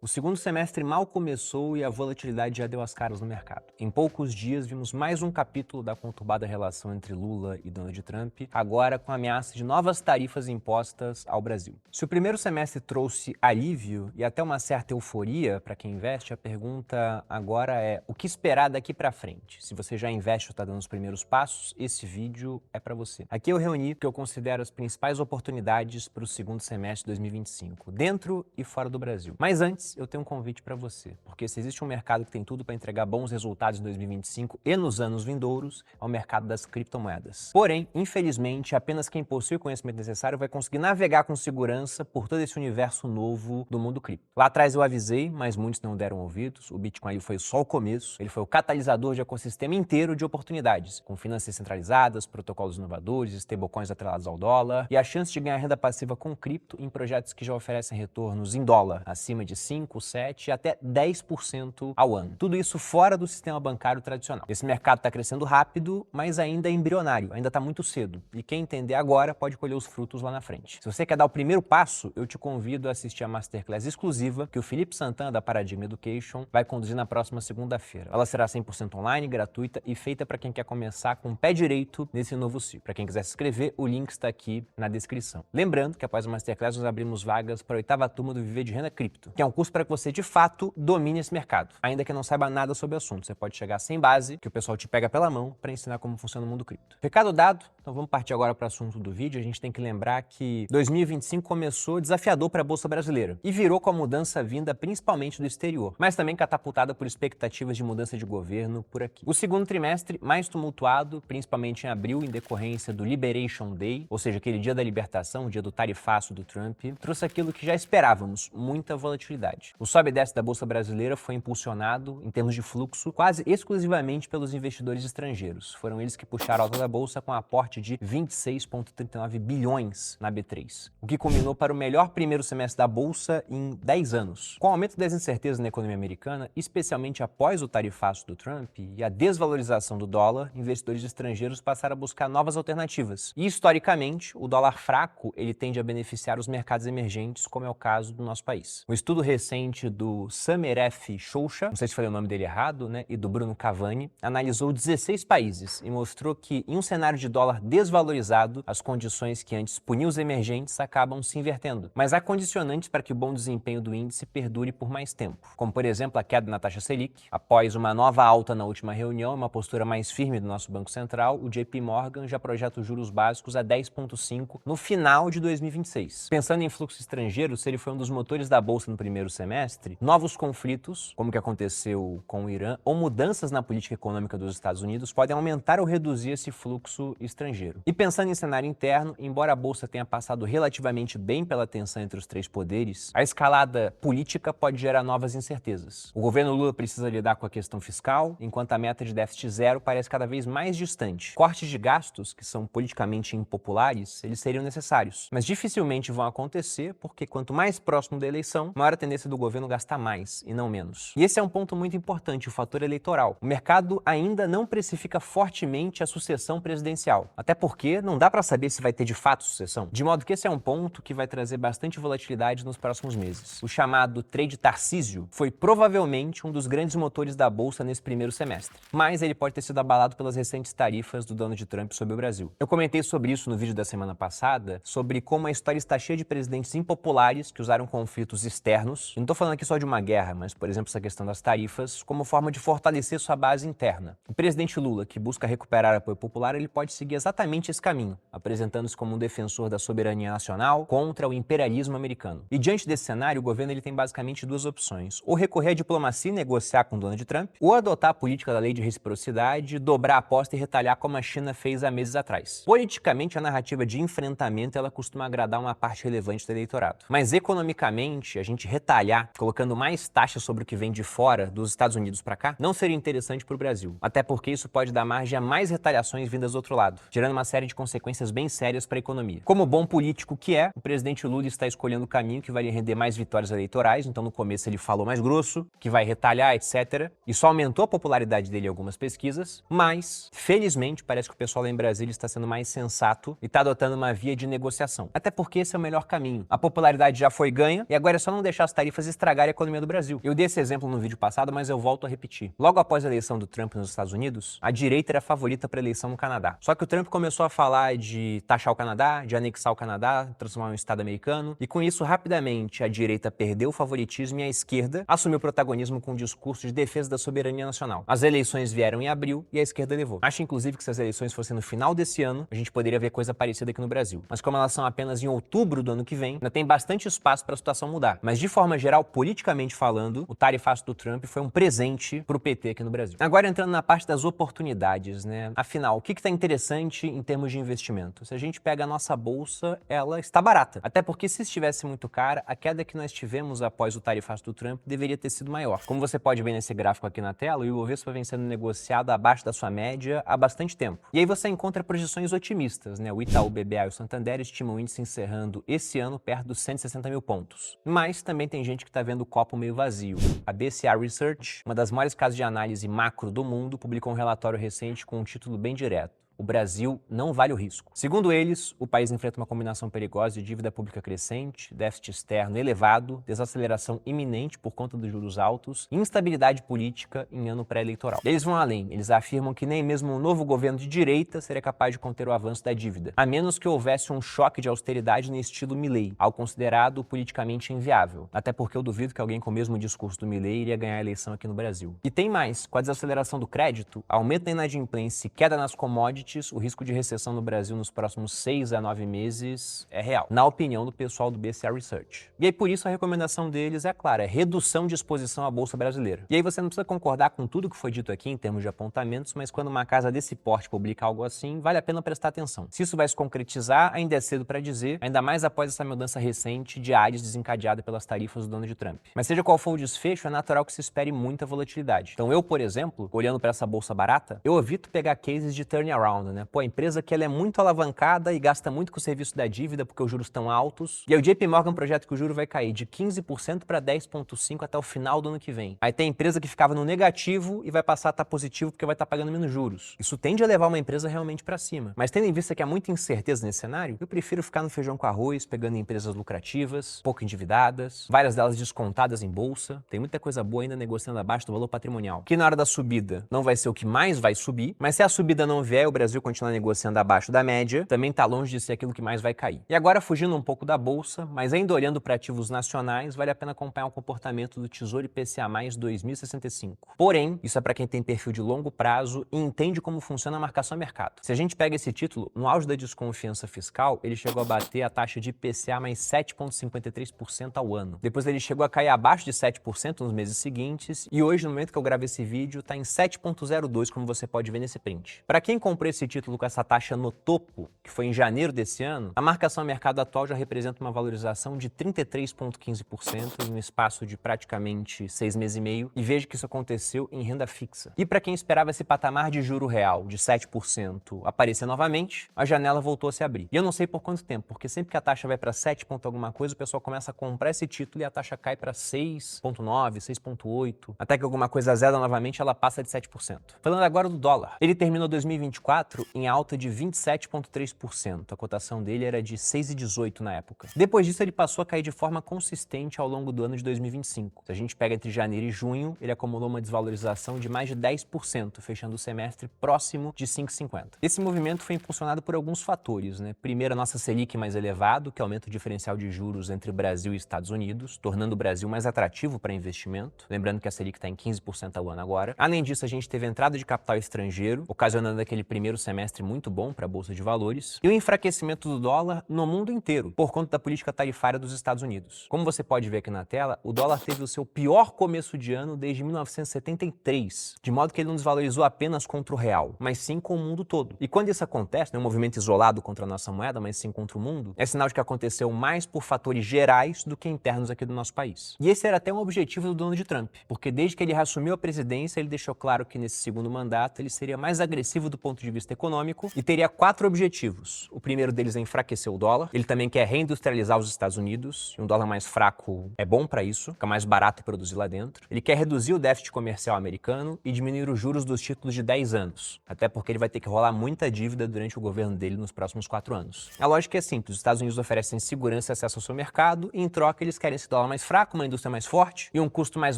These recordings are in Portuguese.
O segundo semestre mal começou e a volatilidade já deu as caras no mercado. Em poucos dias, vimos mais um capítulo da conturbada relação entre Lula e Donald Trump, agora com a ameaça de novas tarifas impostas ao Brasil. Se o primeiro semestre trouxe alívio e até uma certa euforia para quem investe, a pergunta agora é o que esperar daqui para frente? Se você já investe ou está dando os primeiros passos, esse vídeo é para você. Aqui eu reuni o que eu considero as principais oportunidades para o segundo semestre de 2025, dentro e fora do Brasil. Mas antes, eu tenho um convite para você, porque se existe um mercado que tem tudo para entregar bons resultados em 2025 e nos anos vindouros, é o mercado das criptomoedas. Porém, infelizmente, apenas quem possui o conhecimento necessário vai conseguir navegar com segurança por todo esse universo novo do mundo cripto. Lá atrás eu avisei, mas muitos não deram ouvidos. O Bitcoin foi só o começo, ele foi o catalisador de ecossistema inteiro de oportunidades, com finanças centralizadas, protocolos inovadores, stablecoins atrelados ao dólar e a chance de ganhar renda passiva com cripto em projetos que já oferecem retornos em dólar, acima de 5, 7 e até 10% ao ano. Tudo isso fora do sistema bancário tradicional. Esse mercado está crescendo rápido, mas ainda é embrionário, ainda está muito cedo. E quem entender agora pode colher os frutos lá na frente. Se você quer dar o primeiro passo, eu te convido a assistir a Masterclass exclusiva que o Felipe Santana, da Paradigm Education, vai conduzir na próxima segunda-feira. Ela será 100% online, gratuita e feita para quem quer começar com o pé direito nesse novo ciclo. Para quem quiser se inscrever, o link está aqui na descrição. Lembrando que após a Masterclass nós abrimos vagas para a 8ª turma do Viver de Renda Cripto, que é um curso para que você de fato domine esse mercado. Ainda que não saiba nada sobre o assunto, você pode chegar sem base, que o pessoal te pega pela mão para ensinar como funciona o mundo cripto. Recado dado, então vamos partir agora para o assunto do vídeo. A gente tem que lembrar que 2025 começou desafiador para a Bolsa Brasileira e virou com a mudança vinda principalmente do exterior, mas também catapultada por expectativas de mudança de governo por aqui. O segundo trimestre mais tumultuado, principalmente em abril, em decorrência do Liberation Day, ou seja, aquele dia da libertação, o dia do tarifaço do Trump, trouxe aquilo que já esperávamos, muita volatilidade. O sobe e desce da Bolsa Brasileira foi impulsionado, em termos de fluxo, quase exclusivamente pelos investidores estrangeiros. Foram eles que puxaram a alta da Bolsa com um aporte de 26,39 bilhões na B3, o que culminou para o melhor primeiro semestre da Bolsa em 10 anos. Com o aumento das incertezas na economia americana, especialmente após o tarifaço do Trump e a desvalorização do dólar, investidores estrangeiros passaram a buscar novas alternativas. E, historicamente, o dólar fraco ele tende a beneficiar os mercados emergentes, como é o caso do nosso país. Um estudo recente do Samer F. Shosha, não sei se falei o nome dele errado, né, e do Bruno Cavani, analisou 16 países e mostrou que, em um cenário de dólar desvalorizado, as condições que antes puniam os emergentes acabam se invertendo. Mas há condicionantes para que o bom desempenho do índice perdure por mais tempo, como, por exemplo, a queda na taxa Selic. Após uma nova alta na última reunião, uma postura mais firme do nosso Banco Central, o JP Morgan já projeta os juros básicos a 10,5 no final de 2026. Pensando em fluxo estrangeiro, se ele foi um dos motores da Bolsa no primeiro semestre, novos conflitos, como o que aconteceu com o Irã, ou mudanças na política econômica dos Estados Unidos podem aumentar ou reduzir esse fluxo estrangeiro. E pensando em cenário interno, embora a Bolsa tenha passado relativamente bem pela tensão entre os três poderes, a escalada política pode gerar novas incertezas. O governo Lula precisa lidar com a questão fiscal, enquanto a meta de déficit zero parece cada vez mais distante. Cortes de gastos, que são politicamente impopulares, eles seriam necessários, mas dificilmente vão acontecer porque quanto mais próximo da eleição, maior a tendência do governo gastar mais e não menos. E esse é um ponto muito importante, o fator eleitoral. O mercado ainda não precifica fortemente a sucessão presidencial, até porque não dá para saber se vai ter de fato sucessão, de modo que esse é um ponto que vai trazer bastante volatilidade nos próximos meses. O chamado trade Tarcísio foi provavelmente um dos grandes motores da Bolsa nesse primeiro semestre, mas ele pode ter sido abalado pelas recentes tarifas do Donald Trump sobre o Brasil. Eu comentei sobre isso no vídeo da semana passada, sobre como a história está cheia de presidentes impopulares que usaram conflitos externos. Eu não estou falando aqui só de uma guerra, mas, por exemplo, essa questão das tarifas, como forma de fortalecer sua base interna. O presidente Lula, que busca recuperar apoio popular, ele pode seguir exatamente esse caminho, apresentando-se como um defensor da soberania nacional contra o imperialismo americano. E diante desse cenário, o governo ele tem basicamente duas opções: ou recorrer à diplomacia e negociar com Donald Trump, ou adotar a política da lei de reciprocidade, dobrar a aposta e retalhar como a China fez há meses atrás. Politicamente, a narrativa de enfrentamento ela costuma agradar uma parte relevante do eleitorado. Mas economicamente, a gente retalhar, colocando mais taxas sobre o que vem de fora dos Estados Unidos para cá, não seria interessante para o Brasil. Até porque isso pode dar margem a mais retaliações vindas do outro lado, gerando uma série de consequências bem sérias para a economia. Como bom político que é, o presidente Lula está escolhendo o caminho que vai lhe render mais vitórias eleitorais, então no começo ele falou mais grosso, que vai retalhar, etc. Isso aumentou a popularidade dele em algumas pesquisas, mas, felizmente, parece que o pessoal lá em Brasília está sendo mais sensato e está adotando uma via de negociação. Até porque esse é o melhor caminho. A popularidade já foi ganha e agora é só não deixar as tarifas tarifas estragarem a economia do Brasil. Eu dei esse exemplo no vídeo passado, mas eu volto a repetir. Logo após a eleição do Trump nos Estados Unidos, a direita era a favorita para a eleição no Canadá. Só que o Trump começou a falar de taxar o Canadá, de anexar o Canadá, transformar em um estado americano, e com isso, rapidamente, a direita perdeu o favoritismo e a esquerda assumiu o protagonismo com um discurso de defesa da soberania nacional. As eleições vieram em abril e a esquerda levou. Acho, inclusive, que se as eleições fossem no final desse ano, a gente poderia ver coisa parecida aqui no Brasil. Mas como elas são apenas em outubro do ano que vem, ainda tem bastante espaço para a situação mudar. Mas de forma geral, politicamente falando, o tarifaço do Trump foi um presente para o PT aqui no Brasil. Agora entrando na parte das oportunidades, né? Afinal, o que está interessante em termos de investimento? Se a gente pega a nossa bolsa, ela está barata. Até porque se estivesse muito cara, a queda que nós tivemos após o tarifaço do Trump deveria ter sido maior. Como você pode ver nesse gráfico aqui na tela, o Ibovespa vem sendo negociado abaixo da sua média há bastante tempo. E aí você encontra projeções otimistas, né? O Itaú, BBA e o Santander estimam o índice encerrando esse ano perto dos 160 mil pontos. Mas também tem gente que está vendo o copo meio vazio. A BCA Research, uma das maiores casas de análise macro do mundo, publicou um relatório recente com um título bem direto: o Brasil não vale o risco. Segundo eles, o país enfrenta uma combinação perigosa de dívida pública crescente, déficit externo elevado, desaceleração iminente por conta dos juros altos e instabilidade política em ano pré-eleitoral. Eles vão além, eles afirmam que nem mesmo um novo governo de direita seria capaz de conter o avanço da dívida, a menos que houvesse um choque de austeridade no estilo Milei, algo considerado politicamente inviável. Até porque eu duvido que alguém com o mesmo discurso do Milei iria ganhar a eleição aqui no Brasil. E tem mais, com a desaceleração do crédito, aumento da inadimplência e queda nas commodities, o risco de recessão no Brasil nos próximos 6 a 9 meses é real, na opinião do pessoal do BCA Research. E aí, por isso, a recomendação deles é clara: é redução de exposição à Bolsa Brasileira. E aí você não precisa concordar com tudo que foi dito aqui em termos de apontamentos, mas quando uma casa desse porte publica algo assim, vale a pena prestar atenção. Se isso vai se concretizar, ainda é cedo para dizer, ainda mais após essa mudança recente de ares desencadeada pelas tarifas do Donald Trump. Mas seja qual for o desfecho, é natural que se espere muita volatilidade. Então eu, por exemplo, olhando para essa bolsa barata, eu evito pegar cases de turnaround, né? Pô, a empresa que ela é muito alavancada e gasta muito com o serviço da dívida porque os juros estão altos. E aí o JP Morgan projeta que o juro vai cair de 15% para 10,5% até o final do ano que vem. Aí tem empresa que ficava no negativo e vai passar a estar positivo porque vai estar pagando menos juros. Isso tende a levar uma empresa realmente para cima. Mas tendo em vista que há muita incerteza nesse cenário, eu prefiro ficar no feijão com arroz, pegando empresas lucrativas, pouco endividadas, várias delas descontadas em bolsa. Tem muita coisa boa ainda negociando abaixo do valor patrimonial, que na hora da subida não vai ser o que mais vai subir, mas se a subida não vier, o Brasil continuar negociando abaixo da média, também está longe de ser aquilo que mais vai cair. E agora, fugindo um pouco da bolsa, mas ainda olhando para ativos nacionais, vale a pena acompanhar o comportamento do Tesouro IPCA+ 2065. Porém, isso é para quem tem perfil de longo prazo e entende como funciona a marcação a mercado. Se a gente pega esse título, no auge da desconfiança fiscal, ele chegou a bater a taxa de IPCA mais 7,53% ao ano. Depois ele chegou a cair abaixo de 7% nos meses seguintes e hoje, no momento que eu gravo esse vídeo, está em 7,02%, como você pode ver nesse print. Para quem comprou esse título com essa taxa no topo, que foi em janeiro desse ano, a marcação a mercado atual já representa uma valorização de 33,15% em um espaço de praticamente 6 meses e meio, e veja que isso aconteceu em renda fixa. E para quem esperava esse patamar de juro real de 7% aparecer novamente, a janela voltou a se abrir. E eu não sei por quanto tempo, porque sempre que a taxa vai para 7 ponto alguma coisa, o pessoal começa a comprar esse título e a taxa cai para 6,9, 6,8, até que alguma coisa zera novamente, ela passa de 7%. Falando agora do dólar, ele terminou 2024 em alta de 27,3%. A cotação dele era de 6,18 na época. Depois disso, ele passou a cair de forma consistente ao longo do ano de 2025. Se a gente pega entre janeiro e junho, ele acumulou uma desvalorização de mais de 10%, fechando o semestre próximo de 5,50. Esse movimento foi impulsionado por alguns fatores, né? Primeiro, a nossa Selic mais elevado, que aumenta o diferencial de juros entre Brasil e Estados Unidos, tornando o Brasil mais atrativo para investimento. Lembrando que a Selic está em 15% ao ano agora. Além disso, a gente teve entrada de capital estrangeiro, ocasionando aquele primeiro semestre muito bom para a Bolsa de Valores, e o enfraquecimento do dólar no mundo inteiro, por conta da política tarifária dos Estados Unidos. Como você pode ver aqui na tela, o dólar teve o seu pior começo de ano desde 1973, de modo que ele não desvalorizou apenas contra o real, mas sim com o mundo todo. E quando isso acontece, não é um movimento isolado contra a nossa moeda, mas sim contra o mundo, é sinal de que aconteceu mais por fatores gerais do que internos aqui do nosso país. E esse era até um objetivo do Donald Trump, porque desde que ele reassumiu a presidência, ele deixou claro que nesse segundo mandato ele seria mais agressivo do ponto de vista vista econômico e teria 4 objetivos. O primeiro deles é enfraquecer o dólar. Ele também quer reindustrializar os Estados Unidos, e um dólar mais fraco é bom para isso, fica mais barato produzir lá dentro. Ele quer reduzir o déficit comercial americano e diminuir os juros dos títulos de 10 anos, até porque ele vai ter que rolar muita dívida durante o governo dele nos próximos 4 anos. A lógica é simples, os Estados Unidos oferecem segurança e acesso ao seu mercado, e em troca eles querem esse dólar mais fraco, uma indústria mais forte e um custo mais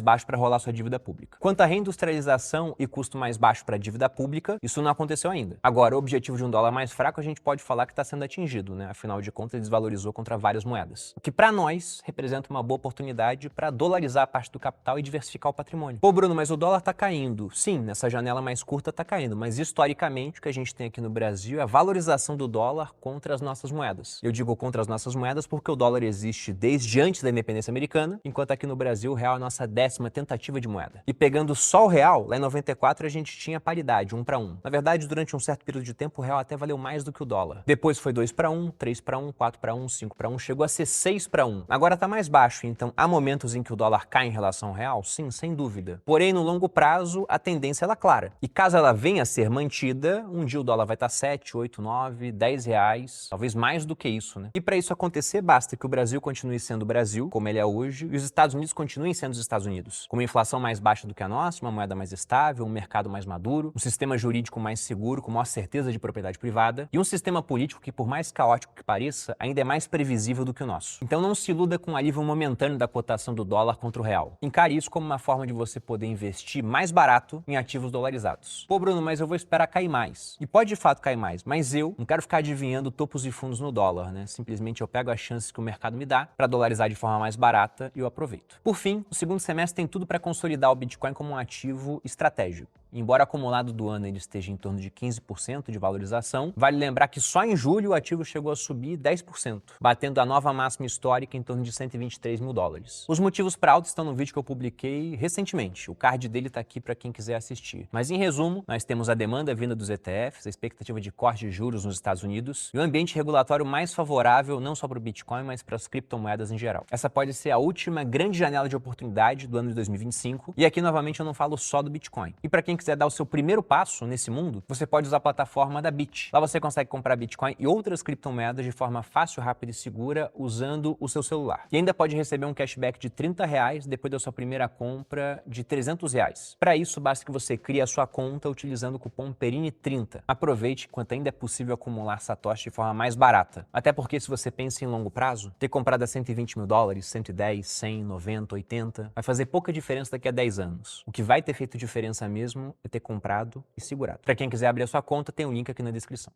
baixo para rolar sua dívida pública. Quanto à reindustrialização e custo mais baixo para a dívida pública, isso não aconteceu ainda. Agora, o objetivo de um dólar mais fraco a gente pode falar que está sendo atingido, né? Afinal de contas, ele desvalorizou contra várias moedas, o que para nós representa uma boa oportunidade para dolarizar a parte do capital e diversificar o patrimônio. Pô, Bruno, mas o dólar está caindo. Sim, nessa janela mais curta está caindo, mas historicamente o que a gente tem aqui no Brasil é a valorização do dólar contra as nossas moedas. Eu digo contra as nossas moedas porque o dólar existe desde antes da independência americana, enquanto aqui no Brasil o real é a nossa 10ª tentativa de moeda. E pegando só o real, lá em 94 a gente tinha paridade, 1 para 1. Na verdade, durante um certo período de tempo o real até valeu mais do que o dólar. Depois foi 2 para 1, 3 para 1, 4 para 1, 5 para 1, chegou a ser 6 para 1. Agora está mais baixo, então há momentos em que o dólar cai em relação ao real? Sim, sem dúvida. Porém, no longo prazo, a tendência é clara. E caso ela venha a ser mantida, um dia o dólar vai estar 7, 8, 9, 10 reais, talvez mais do que isso, né? E para isso acontecer, basta que o Brasil continue sendo o Brasil, como ele é hoje, e os Estados Unidos continuem sendo os Estados Unidos, com uma inflação mais baixa do que a nossa, uma moeda mais estável, um mercado mais maduro, um sistema jurídico mais seguro, com maior certeza de propriedade privada, e um sistema político que, por mais caótico que pareça, ainda é mais previsível do que o nosso. Então não se iluda com o alívio momentâneo da cotação do dólar contra o real. Encare isso como uma forma de você poder investir mais barato em ativos dolarizados. Pô, Bruno, mas eu vou esperar cair mais. E pode de fato cair mais, mas eu não quero ficar adivinhando topos e fundos no dólar, né? Simplesmente eu pego as chances que o mercado me dá para dolarizar de forma mais barata e eu aproveito. Por fim, o segundo semestre tem tudo para consolidar o Bitcoin como um ativo estratégico. Embora acumulado do ano ele esteja em torno de 15% de valorização, vale lembrar que só em julho o ativo chegou a subir 10%, batendo a nova máxima histórica em torno de 123 mil dólares. Os motivos para alta estão no vídeo que eu publiquei recentemente, o card dele está aqui para quem quiser assistir. Mas em resumo, nós temos a demanda vinda dos ETFs, a expectativa de corte de juros nos Estados Unidos e o ambiente regulatório mais favorável não só para o Bitcoin, mas para as criptomoedas em geral. Essa pode ser a última grande janela de oportunidade do ano de 2025 e aqui novamente eu não falo só do Bitcoin. E para quem quiser dar o seu primeiro passo nesse mundo, você pode usar a plataforma da Bit. Lá você consegue comprar Bitcoin e outras criptomoedas de forma fácil, rápida e segura usando o seu celular. E ainda pode receber um cashback de R$30 depois da sua primeira compra de R$300. Para isso, basta que você crie a sua conta utilizando o cupom PERINE30. Aproveite enquanto ainda é possível acumular satoshi de forma mais barata. Até porque se você pensa em longo prazo, ter comprado a 120 mil dólares, 110, 100, 90, 80, vai fazer pouca diferença daqui a 10 anos. O que vai ter feito diferença mesmo é ter comprado e segurado. Para quem quiser abrir a sua conta, tem um link aqui na descrição.